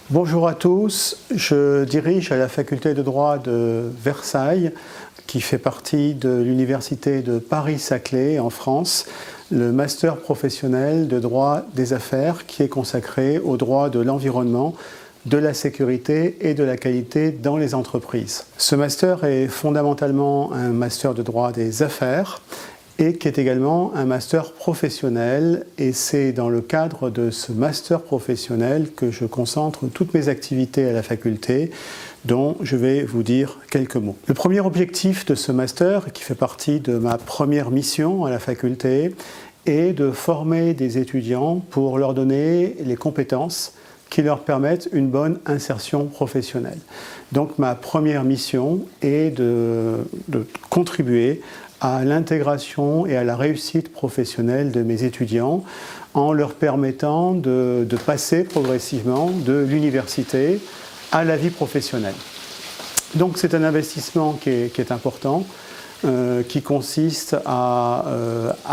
Bonjour à tous, je dirige à la faculté de droit de Versailles, qui fait partie de l'université de Paris-Saclay en France, le master professionnel de droit des affaires qui est consacré au droit de l'environnement, de la sécurité et de la qualité dans les entreprises. Ce master est fondamentalement un master de droit des affaires et qui est également un master professionnel, et c'est dans le cadre de ce master professionnel que je concentre toutes mes activités à la faculté, dont je vais vous dire quelques mots. Le premier objectif de ce master, qui fait partie de ma première mission à la faculté, est de former des étudiants pour leur donner les compétences qui leur permettent une bonne insertion professionnelle. Donc ma première mission est de contribuer à l'intégration et à la réussite professionnelle de mes étudiants en leur permettant de passer progressivement de l'université à la vie professionnelle. Donc c'est un investissement qui est important, qui consiste à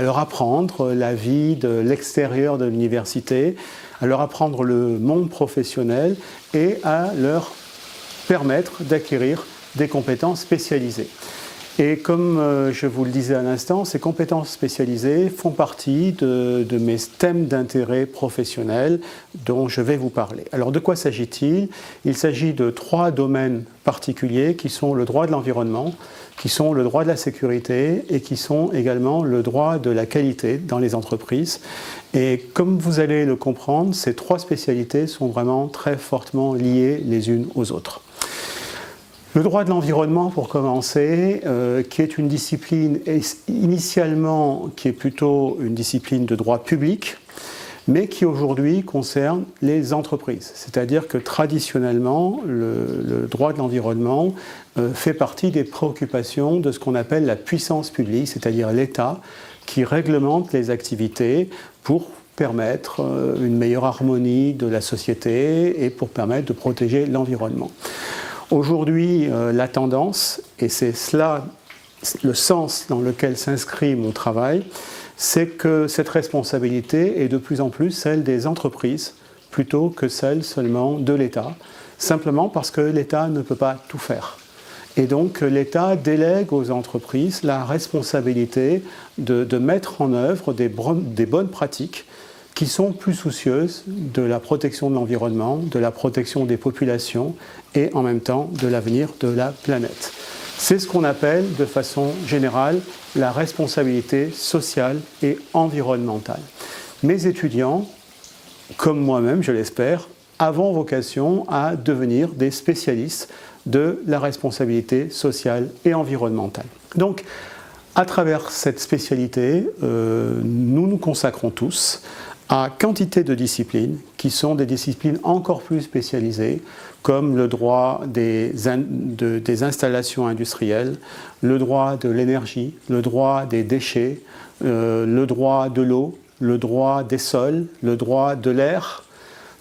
leur apprendre la vie de l'extérieur de l'université, à leur apprendre le monde professionnel et à leur permettre d'acquérir des compétences spécialisées. Et comme je vous le disais à l'instant, ces compétences spécialisées font partie de mes thèmes d'intérêt professionnel dont je vais vous parler. Alors de quoi s'agit-il ? Il s'agit de 3 domaines particuliers qui sont le droit de l'environnement, qui sont le droit de la sécurité et qui sont également le droit de la qualité dans les entreprises. Et comme vous allez le comprendre, ces 3 spécialités sont vraiment très fortement liées les unes aux autres. Le droit de l'environnement, pour commencer, qui est une discipline initialement qui est plutôt une discipline de droit public, mais qui aujourd'hui concerne les entreprises. C'est-à-dire que traditionnellement, le droit de l'environnement fait partie des préoccupations de ce qu'on appelle la puissance publique, c'est-à-dire l'État qui réglemente les activités pour permettre une meilleure harmonie de la société et pour permettre de protéger l'environnement. Aujourd'hui, la tendance, et c'est cela le sens dans lequel s'inscrit mon travail, c'est que cette responsabilité est de plus en plus celle des entreprises plutôt que celle seulement de l'État, simplement parce que l'État ne peut pas tout faire. Et donc l'État délègue aux entreprises la responsabilité de mettre en œuvre des bonnes pratiques qui sont plus soucieuses de la protection de l'environnement, de la protection des populations et en même temps de l'avenir de la planète. C'est ce qu'on appelle de façon générale la responsabilité sociale et environnementale. Mes étudiants, comme moi-même je l'espère, avons vocation à devenir des spécialistes de la responsabilité sociale et environnementale. Donc, à travers cette spécialité, nous nous consacrons tous à quantité de disciplines qui sont des disciplines encore plus spécialisées, comme le droit des installations industrielles, le droit de l'énergie, le droit des déchets, le droit de l'eau, le droit des sols, le droit de l'air,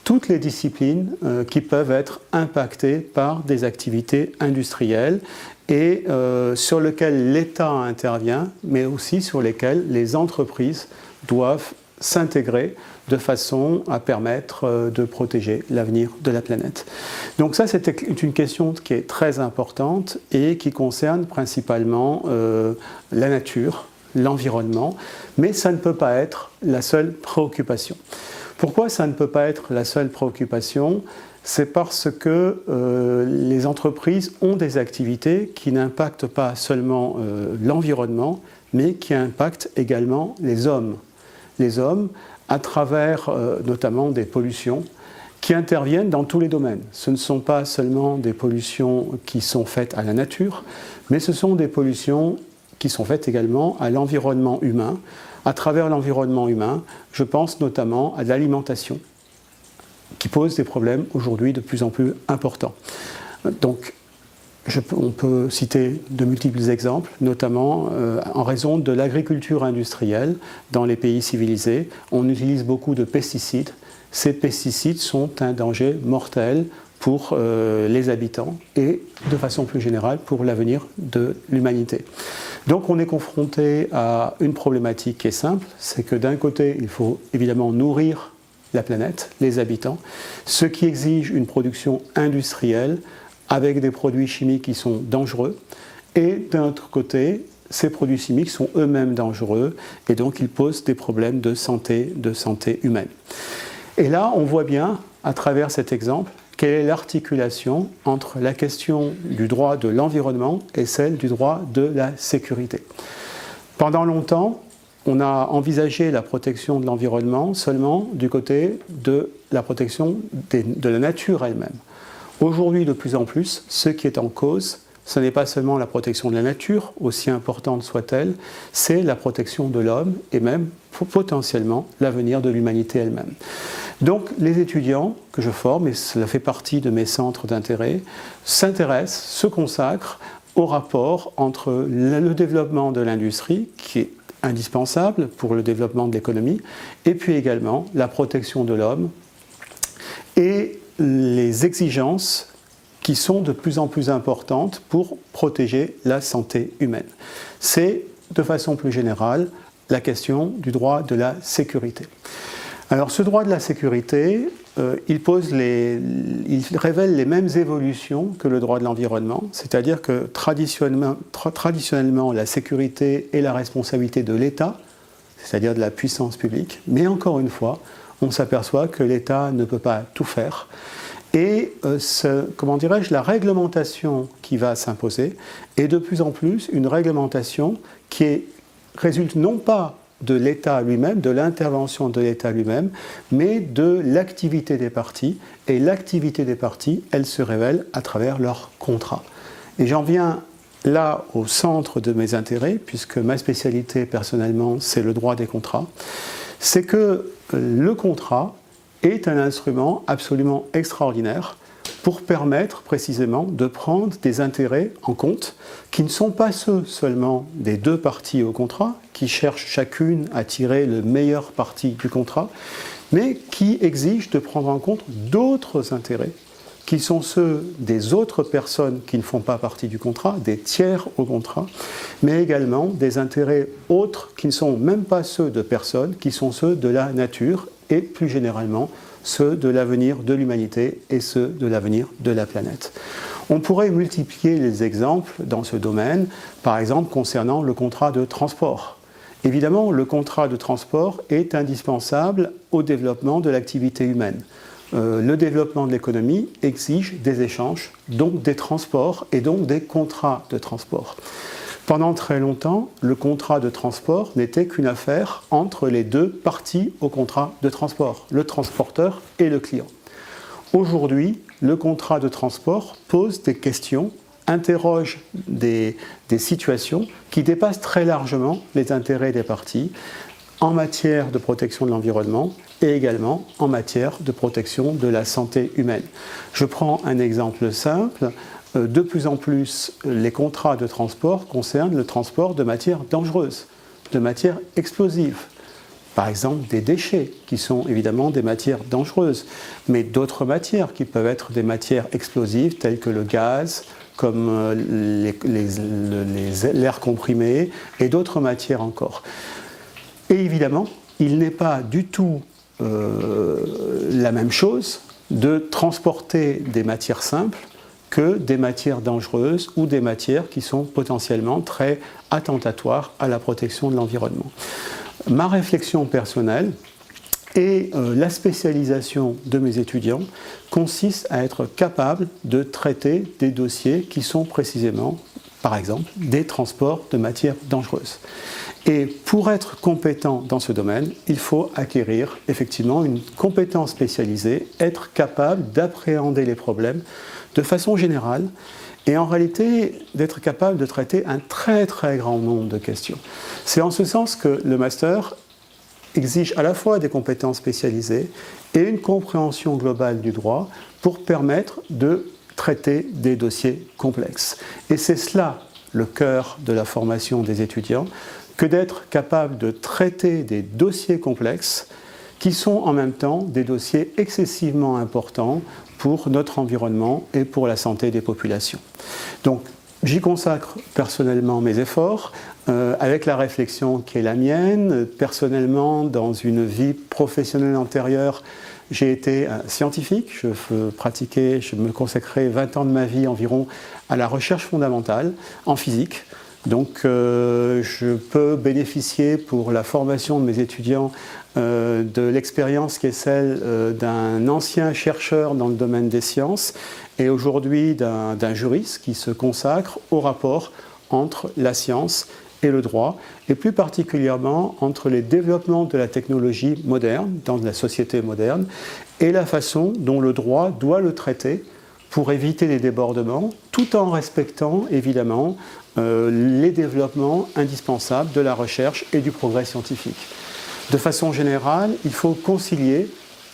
toutes les disciplines qui peuvent être impactées par des activités industrielles et sur lesquelles l'État intervient, mais aussi sur lesquelles les entreprises doivent s'intégrer de façon à permettre de protéger l'avenir de la planète. Donc ça, c'est une question qui est très importante et qui concerne principalement la nature, l'environnement, mais ça ne peut pas être la seule préoccupation. Pourquoi ça ne peut pas être la seule préoccupation ? C'est parce que les entreprises ont des activités qui n'impactent pas seulement l'environnement, mais qui impactent également les hommes. Les hommes, à travers notamment des pollutions qui interviennent dans tous les domaines. Ce ne sont pas seulement des pollutions qui sont faites à la nature, mais ce sont des pollutions qui sont faites également à l'environnement humain. À travers l'environnement humain, je pense notamment à l'alimentation, qui pose des problèmes aujourd'hui de plus en plus importants. Donc, on peut citer de multiples exemples, notamment en raison de l'agriculture industrielle dans les pays civilisés. On utilise beaucoup de pesticides. Ces pesticides sont un danger mortel pour les habitants et de façon plus générale pour l'avenir de l'humanité. Donc on est confronté à une problématique qui est simple, c'est que d'un côté il faut évidemment nourrir la planète, les habitants, ce qui exige une production industrielle avec des produits chimiques qui sont dangereux, et d'un autre côté, ces produits chimiques sont eux-mêmes dangereux et donc ils posent des problèmes de santé humaine. Et là, on voit bien, à travers cet exemple, quelle est l'articulation entre la question du droit de l'environnement et celle du droit de la sécurité. Pendant longtemps, on a envisagé la protection de l'environnement seulement du côté de la protection de la nature elle-même. Aujourd'hui, de plus en plus, ce qui est en cause, ce n'est pas seulement la protection de la nature, aussi importante soit-elle, c'est la protection de l'homme et même potentiellement l'avenir de l'humanité elle-même. Donc les étudiants que je forme, et cela fait partie de mes centres d'intérêt, s'intéressent, se consacrent au rapport entre le développement de l'industrie, qui est indispensable pour le développement de l'économie, et puis également la protection de l'homme et les exigences qui sont de plus en plus importantes pour protéger la santé humaine. C'est, de façon plus générale, la question du droit de la sécurité. Alors ce droit de la sécurité, il révèle les mêmes évolutions que le droit de l'environnement, c'est-à-dire que traditionnellement la sécurité est la responsabilité de l'État, c'est-à-dire de la puissance publique, mais encore une fois, on s'aperçoit que l'État ne peut pas tout faire. Et la réglementation qui va s'imposer est de plus en plus une réglementation qui résulte non pas de l'État lui-même, de l'intervention de l'État lui-même, mais de l'activité des partis. Et l'activité des partis, elle se révèle à travers leurs contrats. Et j'en viens là au centre de mes intérêts, puisque ma spécialité personnellement, c'est le droit des contrats. C'est que le contrat est un instrument absolument extraordinaire pour permettre précisément de prendre des intérêts en compte qui ne sont pas ceux seulement des deux parties au contrat, qui cherchent chacune à tirer le meilleur parti du contrat, mais qui exigent de prendre en compte d'autres intérêts qui sont ceux des autres personnes qui ne font pas partie du contrat, des tiers au contrat, mais également des intérêts autres qui ne sont même pas ceux de personnes, qui sont ceux de la nature et plus généralement ceux de l'avenir de l'humanité et ceux de l'avenir de la planète. On pourrait multiplier les exemples dans ce domaine, par exemple concernant le contrat de transport. Évidemment, le contrat de transport est indispensable au développement de l'activité humaine. Le développement de l'économie exige des échanges, donc des transports et donc des contrats de transport. Pendant très longtemps, le contrat de transport n'était qu'une affaire entre les deux parties au contrat de transport, le transporteur et le client. Aujourd'hui, le contrat de transport pose des questions, interroge des situations qui dépassent très largement les intérêts des parties en matière de protection de l'environnement et également en matière de protection de la santé humaine. Je prends un exemple simple. De plus en plus, les contrats de transport concernent le transport de matières dangereuses, de matières explosives. Par exemple, des déchets, qui sont évidemment des matières dangereuses, mais d'autres matières qui peuvent être des matières explosives, telles que le gaz, comme l'air comprimé, et d'autres matières encore. Et évidemment, il n'est pas du tout la même chose de transporter des matières simples que des matières dangereuses ou des matières qui sont potentiellement très attentatoires à la protection de l'environnement. Ma réflexion personnelle et la spécialisation de mes étudiants consiste à être capable de traiter des dossiers qui sont précisément, par exemple, des transports de matières dangereuses. Et pour être compétent dans ce domaine, il faut acquérir effectivement une compétence spécialisée, être capable d'appréhender les problèmes de façon générale et en réalité d'être capable de traiter un très très grand nombre de questions. C'est en ce sens que le master exige à la fois des compétences spécialisées et une compréhension globale du droit pour permettre de traiter des dossiers complexes. Et c'est cela le cœur de la formation des étudiants, que d'être capable de traiter des dossiers complexes qui sont en même temps des dossiers excessivement importants pour notre environnement et pour la santé des populations. Donc, J'y consacre personnellement mes efforts, avec la réflexion qui est la mienne. Personnellement, dans une vie professionnelle antérieure, j'ai été scientifique, je me consacrais 20 ans de ma vie environ à la recherche fondamentale en physique. Donc je peux bénéficier pour la formation de mes étudiants de l'expérience qui est celle d'un ancien chercheur dans le domaine des sciences et aujourd'hui d'un juriste qui se consacre au rapport entre la science et le droit, et plus particulièrement entre les développements de la technologie moderne, dans la société moderne, et la façon dont le droit doit le traiter pour éviter les débordements, tout en respectant évidemment les développements indispensables de la recherche et du progrès scientifique. De façon générale, il faut concilier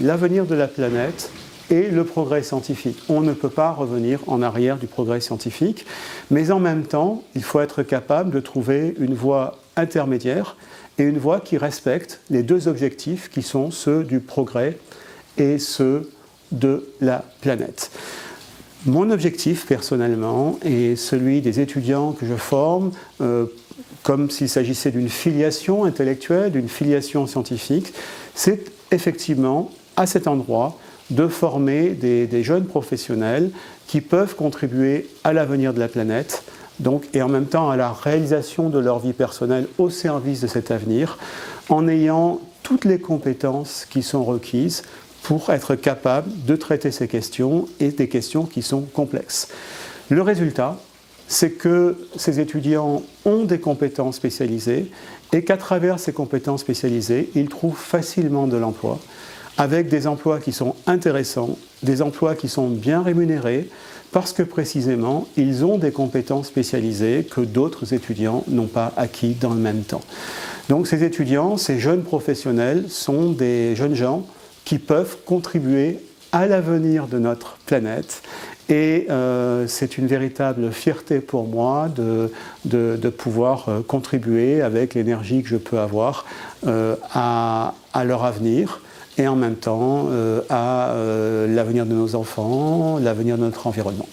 l'avenir de la planète et le progrès scientifique. On ne peut pas revenir en arrière du progrès scientifique, mais en même temps, il faut être capable de trouver une voie intermédiaire et une voie qui respecte les deux objectifs qui sont ceux du progrès et ceux de la planète. Mon objectif personnellement et celui des étudiants que je forme, comme s'il s'agissait d'une filiation intellectuelle, d'une filiation scientifique, c'est effectivement à cet endroit de former des jeunes professionnels qui peuvent contribuer à l'avenir de la planète, donc, et en même temps à la réalisation de leur vie personnelle au service de cet avenir, en ayant toutes les compétences qui sont requises pour être capable de traiter ces questions et des questions qui sont complexes. Le résultat, c'est que ces étudiants ont des compétences spécialisées et qu'à travers ces compétences spécialisées, ils trouvent facilement de l'emploi, avec des emplois qui sont intéressants, des emplois qui sont bien rémunérés, parce que précisément, ils ont des compétences spécialisées que d'autres étudiants n'ont pas acquis dans le même temps. Donc ces étudiants, ces jeunes professionnels, sont des jeunes gens qui peuvent contribuer à l'avenir de notre planète. Et c'est une véritable fierté pour moi de pouvoir contribuer avec l'énergie que je peux avoir à leur avenir et en même temps à l'avenir de nos enfants, l'avenir de notre environnement.